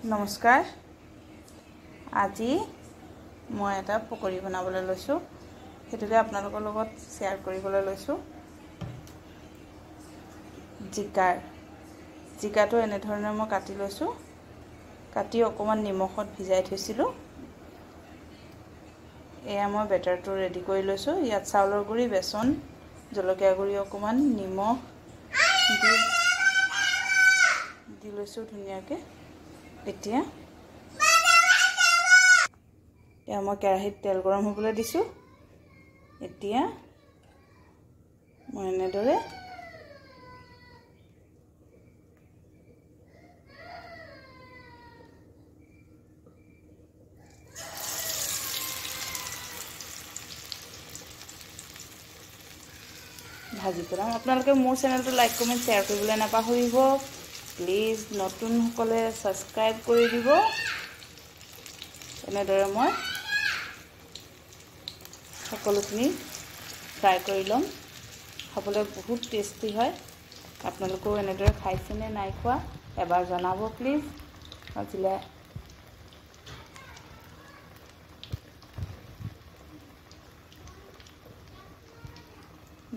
নমস্কাৰ। আজি মই এটা পকৰি বনাবলৈ লৈছোঁ, সেইটোকে আপোনালোকৰ লগত শ্বেয়াৰ কৰিবলৈ লৈছোঁ। জিকাটো এনেধৰণে মই কাটি লৈছোঁ, কাটি অকণমান নিমখত ভিজাই থৈছিলোঁ। এয়া মই বেটাৰটো ৰেডি কৰি লৈছোঁ। ইয়াত চাউলৰ গুড়ি, বেচন, জলকীয়া গুড়ি অকণমান, নিমখ দি লৈছোঁ ধুনীয়াকৈ। এতিয়া মই কেৰাহীত তেল গৰম হ'বলৈ দিছোঁ। এতিয়া মই এনেদৰে ভাজি পেলাম। আপোনালোকে মোৰ চেনেলটো লাইক, কমেণ্ট, শ্বেয়াৰ কৰিবলৈ নাপাহৰিব। প্লিজ নতুনসকলে ছাবস্ক্ৰাইব কৰি দিব। এনেদৰে মই সকলোখিনি ফ্ৰাই কৰি ল'ম। খাবলৈ বহুত টেষ্টি হয়। আপোনালোকেও এনেদৰে খাইছেনে নাই খোৱা এবাৰ জনাব প্লিজ। আজিলৈ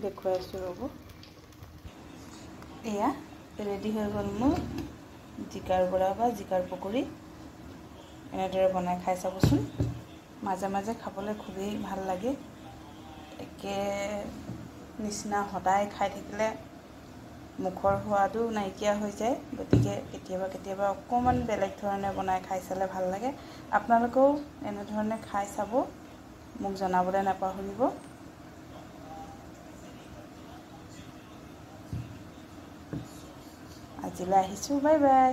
দেখুৱাই আছোঁ ৰ'ব। এয়া ৰেডি হৈ গ'ল মোৰ জিকাৰ বৰা বা জিকাৰ পকৰি। এনেদৰে বনাই খাই চাবচোন। মাজে মাজে খাবলৈ খুবেই ভাল লাগে। একে নিচিনা সদায় খাই থাকিলে মুখৰ সোৱাদো নাইকিয়া হৈ যায়। গতিকে কেতিয়াবা অকণমান বেলেগ ধৰণে বনাই খাই চালে ভাল লাগে। আপোনালোকেও এনেধৰণে খাই চাব, মোক জনাবলৈ নাপাহৰিব। আজিলৈ আহিছোঁ, বাই বাই।